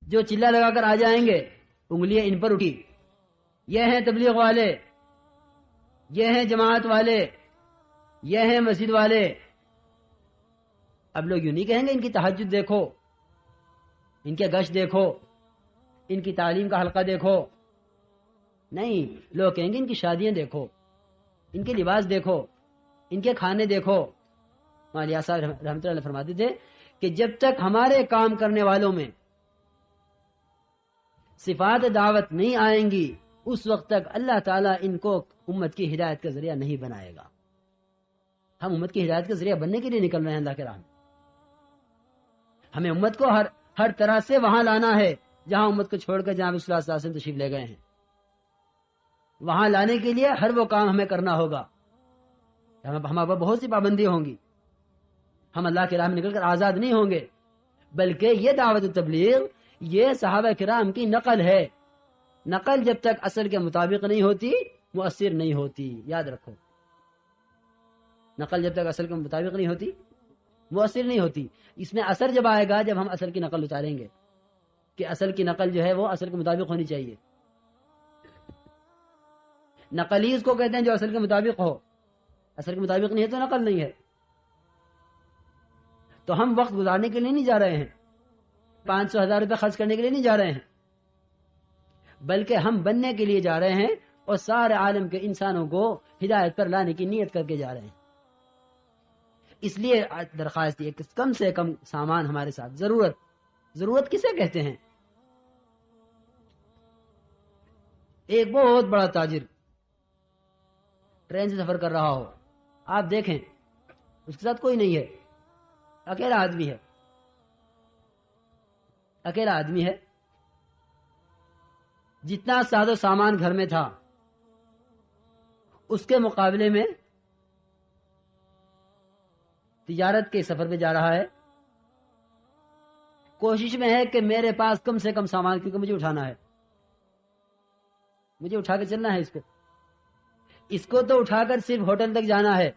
جو چلا لگا کر آ جائیں گے انگلیاں ان پر اٹھی، یہ ہیں تبلیغ والے، یہ ہیں جماعت والے، یہ ہیں مسجد والے۔ اب لوگ یوں نہیں کہیں گے ان کی تہجد دیکھو، ان کے گشت دیکھو، ان کی تعلیم کا حلقہ دیکھو، نہیں، لوگ کہیں گے ان کی شادیاں دیکھو، ان کے لباس دیکھو، ان کے کھانے دیکھو۔ مولانا صاحب رحمۃ اللہ علیہ فرماتے تھے کہ جب تک ہمارے کام کرنے والوں میں صفات دعوت نہیں آئیں گی اس وقت تک اللہ تعالیٰ ان کو امت کی ہدایت کا ذریعہ نہیں بنائے گا۔ ہم امت کی ہدایت کا ذریعہ بننے کے لیے نکل رہے ہیں اللہ کے راہ میں۔ ہمیں امت کو ہر طرح سے وہاں لانا ہے جہاں امت کو چھوڑ کر جہاں رسول اللہ صلی اللہ علیہ وسلم تشریف لے گئے ہیں، وہاں لانے کے لیے ہر وہ کام ہمیں کرنا ہوگا۔ ہمارے پر بہت سی پابندیاں ہوں گی، ہم اللہ کے راہ میں نکل کر آزاد نہیں ہوں گے، بلکہ یہ دعوت و تبلیغ یہ صحابہ کرام کی نقل ہے۔ نقل جب تک اصل کے مطابق نہیں ہوتی مؤثر نہیں ہوتی، یاد رکھو، نقل جب تک اصل کے مطابق نہیں ہوتی مؤثر نہیں ہوتی۔ اس میں اثر جب آئے گا جب ہم اصل کی نقل اتاریں گے کہ اصل کی نقل جو ہے وہ اصل کے مطابق ہونی چاہیے۔ نقلی اس کو کہتے ہیں جو اصل کے مطابق ہو، اصل کے مطابق نہیں ہے تو نقل نہیں ہے۔ تو ہم وقت گزارنے کے لیے نہیں جا رہے ہیں، 500,000 روپے خرچ کرنے کے لیے نہیں جا رہے ہیں، بلکہ ہم بننے کے لیے جا رہے ہیں اور سارے عالم کے انسانوں کو ہدایت پر لانے کی نیت کر کے جا رہے ہیں۔ اس لیے درخواست ہے کہ کم سے کم سامان ہمارے ساتھ، ضرورت کسے کہتے ہیں؟ ایک بہت بڑا تاجر ٹرین سے سفر کر رہا ہو، آپ دیکھیں اس کے ساتھ کوئی نہیں ہے، اکیلا آدمی ہے، جتنا ساز و سامان گھر میں تھا اس کے مقابلے میں تجارت کے سفر پہ جا رہا ہے، کوشش میں ہے کہ میرے پاس کم سے کم سامان، کیونکہ مجھے اٹھانا ہے، مجھے اٹھا کے چلنا ہے، اس کو تو اٹھا کر صرف ہوٹل تک جانا ہے،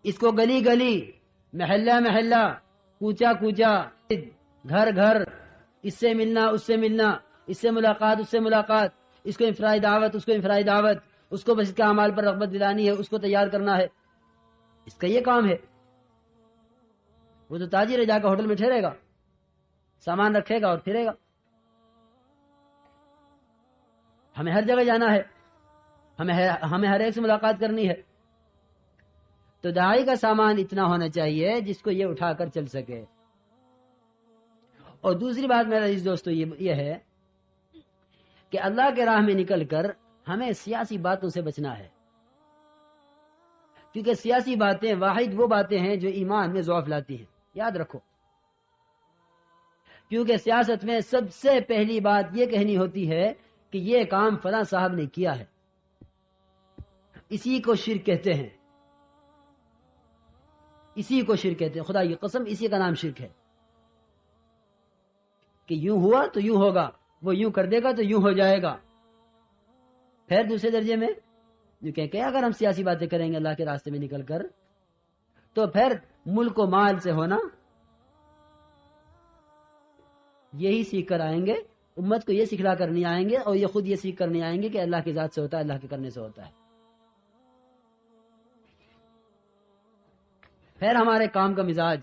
اس کو گلی گلی، محلہ محلہ، کوچا کوچا، گھر گھر، اس سے ملنا اس سے ملنا، اس سے ملاقات اس سے ملاقات، اس کو انفرادی دعوت اس کو انفرادی دعوت، اس کو بس اس کے اعمال پر رغبت دلانی ہے، اس کو تیار کرنا ہے، اس کا یہ کام ہے۔ وہ تو تاجر ہے، جا کر ہوٹل میں ٹھہرے گا، سامان رکھے گا اور پھرے گا۔ ہمیں ہر جگہ جانا ہے، ہمیں ہر ایک سے ملاقات کرنی ہے، تو داعی کا سامان اتنا ہونا چاہیے جس کو یہ اٹھا کر چل سکے۔ اور دوسری بات میرا عزیز دوستو یہ ہے کہ اللہ کے راہ میں نکل کر ہمیں سیاسی باتوں سے بچنا ہے، کیونکہ سیاسی باتیں واحد وہ باتیں ہیں جو ایمان میں ضعف لاتی ہیں، یاد رکھو، کیونکہ سیاست میں سب سے پہلی بات یہ کہنی ہوتی ہے کہ یہ کام فلاں صاحب نے کیا ہے، اسی کو شرک کہتے ہیں، اسی کو شرک کہتے ہیں، خدا کی قسم اسی کا نام شرک ہے، کہ یوں ہوا تو یوں ہوگا، وہ یوں کر دے گا تو یوں ہو جائے گا۔ پھر دوسرے درجے میں جو کہ اگر ہم سیاسی باتیں کریں گے اللہ کے راستے میں نکل کر، تو پھر ملک و مال سے ہونا یہی سیکھ کر آئیں گے، امت کو یہ سکھلا کر نہیں آئیں گے، اور یہ خود یہ سیکھ کر نہیں آئیں گے کہ اللہ کی ذات سے ہوتا ہے، اللہ کے کرنے سے ہوتا ہے۔ پھر ہمارے کام کا مزاج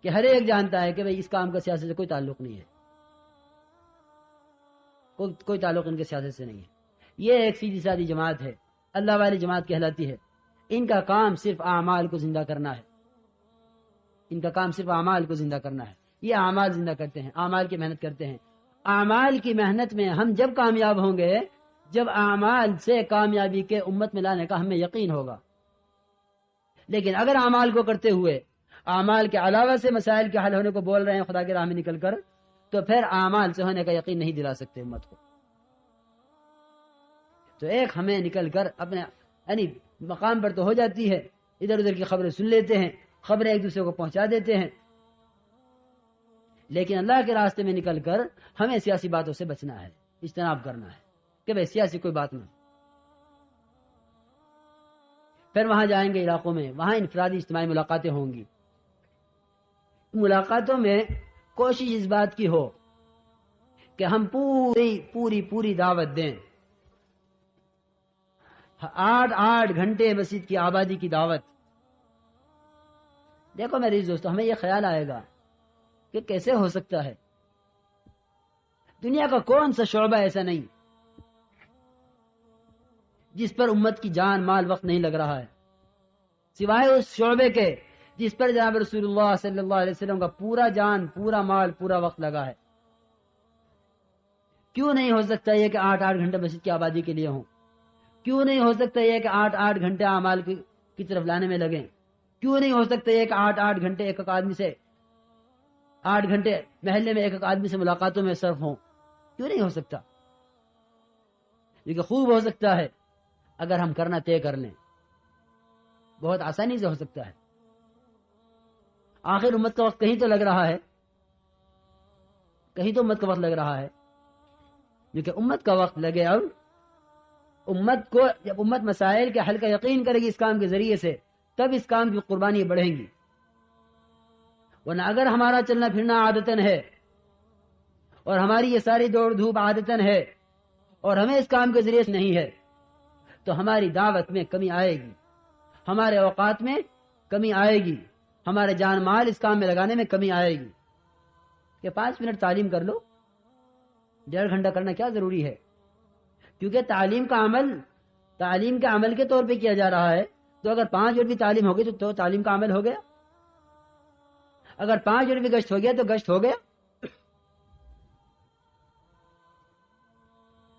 کہ ہر ایک جانتا ہے کہ بھئی اس کام کا سیاست سے کوئی تعلق نہیں ہے، کوئی تعلق ان کے سیاست سے نہیں ہے، یہ ایک سیدھی سادی جماعت ہے، اللہ والی جماعت کہلاتی ہے، ان کا کام صرف اعمال کو زندہ کرنا ہے، ان کا کام صرف اعمال کو زندہ کرنا ہے، یہ اعمال زندہ کرتے ہیں، اعمال کی محنت کرتے ہیں۔ اعمال کی محنت میں ہم جب کامیاب ہوں گے جب اعمال سے کامیابی کے امت میں لانے کا ہمیں یقین ہوگا، لیکن اگر اعمال کو کرتے ہوئے اعمال کے علاوہ سے مسائل کے حل ہونے کو بول رہے ہیں خدا کے راہ میں نکل کر، تو پھر اعمال سے ہونے کا یقین نہیں دلا سکتے امت کو۔ تو ایک ہمیں نکل کر اپنے یعنی مقام پر تو ہو جاتی ہے، ادھر ادھر کی خبریں سن لیتے ہیں، خبریں ایک دوسرے کو پہنچا دیتے ہیں، لیکن اللہ کے راستے میں نکل کر ہمیں سیاسی باتوں سے بچنا ہے، اجتناب کرنا ہے کہ بھئی سیاسی کوئی بات نہیں۔ پھر وہاں جائیں گے علاقوں میں، وہاں انفرادی اجتماعی ملاقاتیں ہوں گی، ملاقاتوں میں کوشش اس بات کی ہو کہ ہم پوری دعوت دیں. 8 گھنٹے مسجد کی آبادی کی دعوت. دیکھو میرے دوستو، ہمیں یہ خیال آئے گا کہ کیسے ہو سکتا ہے. دنیا کا کون سا شعبہ ایسا نہیں جس پر امت کی جان مال وقت نہیں لگ رہا ہے، سوائے اس شعبے کے جس پر جناب رسول اللہ صلی اللہ علیہ وسلم کا پورا جان، پورا مال، پورا وقت لگا ہے. کیوں نہیں ہو سکتا یہ کہ 8 گھنٹے مسجد کی آبادی کے لیے ہوں؟ کیوں نہیں ہو سکتا یہ کہ 8 گھنٹے اعمال کی طرف لانے میں لگیں؟ کیوں نہیں ہو سکتا یہ کہ 8 گھنٹے ایک آدمی سے 8 گھنٹے محلے میں ایک آدمی سے ملاقاتوں میں صرف ہوں؟ کیوں نہیں ہو سکتا؟ یہ کہ خوب ہو سکتا ہے اگر ہم کرنا طے کر لیں. بہت آسانی سے ہو سکتا ہے. آخر امت کا وقت کہیں تو لگ رہا ہے، کہیں تو امت کا وقت لگ رہا ہے. کیونکہ امت کا وقت لگے، اب امت کو جب امت مسائل کے حل کا یقین کرے گی اس کام کے ذریعے سے، تب اس کام کی قربانی بڑھیں گی. ورنہ اگر ہمارا چلنا پھرنا عادتاً ہے اور ہماری یہ ساری دوڑ دھوپ عادتاً ہے اور ہمیں اس کام کے ذریعے سے نہیں ہے، تو ہماری دعوت میں کمی آئے گی، ہمارے اوقات میں کمی آئے گی، ہمارے جان مال اس کام میں لگانے میں کمی آئے گی. کہ 5 منٹ تعلیم کر لو، 1.5 گھنٹہ کرنا کیا ضروری ہے؟ کیونکہ تعلیم کے عمل کے طور پہ کیا جا رہا ہے. تو اگر 5 منٹ بھی تعلیم ہوگی تو تعلیم کا عمل ہو گیا. اگر 5 منٹ بھی گشت ہو گیا تو گشت ہو گیا.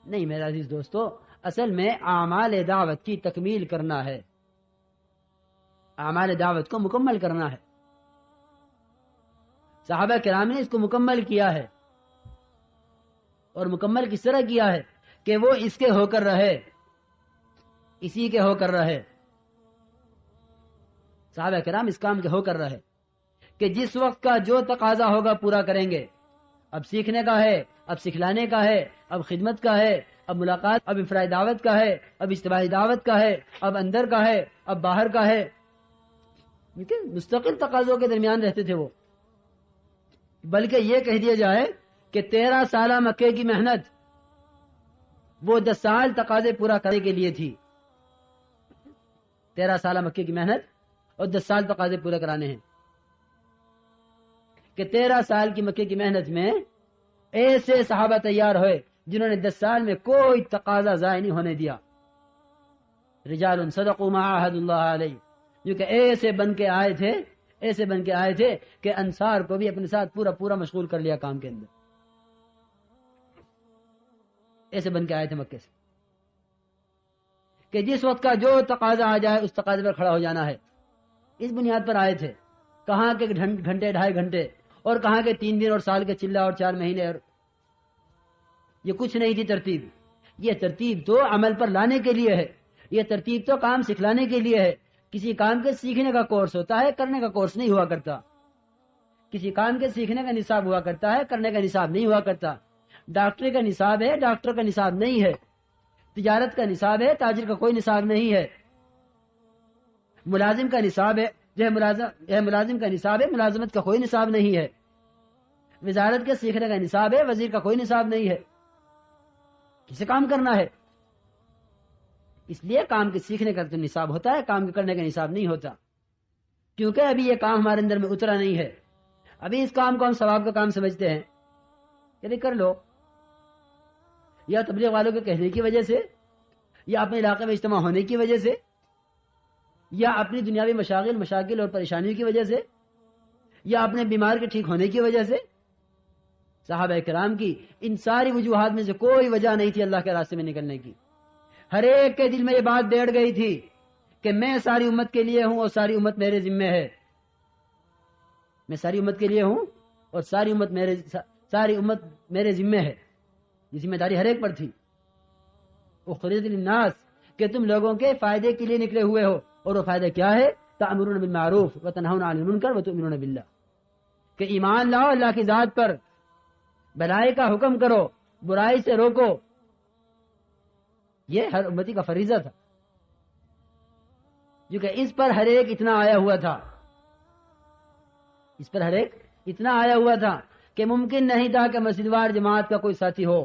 نہیں میرا عزیز دوستو، اصل میں اعمال دعوت کی تکمیل کرنا ہے، اعمال دعوت کو مکمل کرنا ہے. صحابہ کرام نے اس کو مکمل کیا ہے، اور مکمل کس طرح کیا ہے کہ وہ اس کے ہو کر رہے، اسی کے ہو کر رہے. صحابہ کرام اس کام کے ہو کر رہے کہ جس وقت کا جو تقاضا ہوگا پورا کریں گے. اب سیکھنے کا ہے، اب سکھلانے کا ہے، اب خدمت کا ہے، اب ملاقات، اب افراد دعوت کا ہے، اب اجتماعی دعوت کا ہے، اب اندر کا ہے، اب باہر کا ہے. مستقل تقاضوں کے درمیان رہتے تھے وہ. بلکہ یہ کہہ دیا جائے کہ 13 سالہ مکے کی محنت وہ 10 سال تقاضے پورا کرنے کے لیے تھی. 13 سالہ مکے کی محنت اور 10 سال تقاضے پورے کرانے ہیں. کہ 13 سال کی مکے کی محنت میں ایسے صحابہ تیار ہوئے جنہوں نے 10 سال میں کوئی تقاضا ضائع نہیں ہونے دیا. رجال صدقوا ما عاهدوا الله علیہ، جو کہ ایسے بن کے آئے تھے کہ انصار کو بھی اپنے ساتھ پورا مشغول کر لیا کام کے اندر. ایسے بن کے آئے تھے مکے سے کہ جس وقت کا جو تقاضا آ جائے اس تقاضے پر کھڑا ہو جانا ہے. اس بنیاد پر آئے تھے. کہاں کے گھنٹے 2.5 گھنٹے، اور کہاں کے 3 دن اور سال کے چلہ اور 4 مہینے، اور یہ کچھ نہیں تھی ترتیب. یہ ترتیب تو عمل پر لانے کے لیے ہے، یہ ترتیب تو کام سکھلانے کے لیے ہے. کسی کام کے سیکھنے کا کورس ہوتا ہے، کرنے کا کورس نہیں ہوا کرتا. کسی کام کے سیکھنے کا نصاب ہوا کرتا ہے، کرنے کا نصاب نہیں ہوا کرتا. ڈاکٹری کا نصاب ہے، ڈاکٹر کا نصاب نہیں ہے. تجارت کا نصاب ہے، تاجر کا کوئی نصاب نہیں ہے. ملازم کا نصاب ہے، ملازم کا نصاب ہے، ملازمت کا کوئی نصاب نہیں ہے. وزارت کے سیکھنے کا نصاب ہے، وزیر کا کوئی نصاب نہیں ہے. کسے کام کرنا ہے؟ اس لیے کام کے سیکھنے کا تو نصاب ہوتا ہے، کام کے کرنے کا نصاب نہیں ہوتا. کیونکہ ابھی یہ کام ہمارے اندر میں اترا نہیں ہے. ابھی اس کام کو ہم ثواب کا کام سمجھتے ہیں، یعنی کر لو، یا تبلیغ والوں کے کہنے کی وجہ سے، یا اپنے علاقے میں اجتماع ہونے کی وجہ سے، یا اپنی دنیاوی مشاغل اور پریشانیوں کی وجہ سے، یا اپنے بیمار کے ٹھیک ہونے کی وجہ سے. صحابہ کرام کی ان ساری وجوہات میں سے کوئی وجہ نہیں تھی اللہ کے راستے میں نکلنے کی. ہر ایک کے دل میں یہ بات بیٹھ گئی تھی کہ میں ساری امت کے لیے ہوں اور ساری امت میرے ذمہ ہے. میں ساری امت کے لیے ہوں اور ساری امت میرے ذمہ ہے. یہ ذمہ داری ہر ایک پر تھی. اخرجت للناس، کہ تم لوگوں کے فائدے کے لیے نکلے ہوئے ہو. اور وہ فائدہ کیا ہے؟ تأمرون بالمعروف وتنہون عن المنکر وتؤمنون باللہ، کہ ایمان لاؤ اللہ کی ذات پر، بھلائی کا حکم کرو، برائی سے روکو. یہ ہر امتی کا فریضہ تھا، کیونکہ اس پر ہر ایک اتنا آیا ہوا تھا، کہ ممکن نہیں تھا کہ مسجد وار جماعت کا کوئی ساتھی ہو۔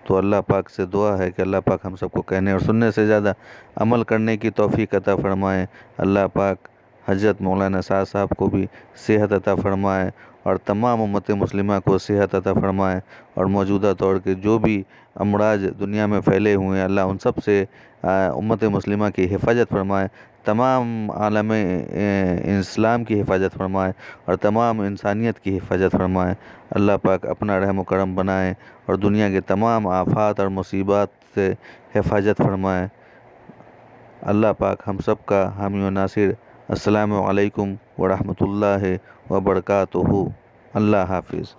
تو اللہ پاک سے دعا ہے کہ اللہ پاک ہم سب کو کہنے اور سننے سے زیادہ عمل کرنے کی توفیق عطا فرمائے۔ اللہ پاک حضرت مولانا سعد صاحب کو بھی صحت عطا فرمائے اور تمام امت مسلمہ کو صحت عطا فرمائے، اور موجودہ طور کے جو بھی امراض دنیا میں پھیلے ہوئے ہیں اللہ ان سب سے امت مسلمہ کی حفاظت فرمائے، تمام عالم اسلام کی حفاظت فرمائے اور تمام انسانیت کی حفاظت فرمائے۔ اللہ پاک اپنا رحم و کرم بنائے اور دنیا کے تمام آفات اور مصیبات سے حفاظت فرمائے۔ اللہ پاک ہم سب کا حامی و ناصر۔ السلام علیکم ورحمۃ اللہ وبرکاتہ۔ اللہ حافظ۔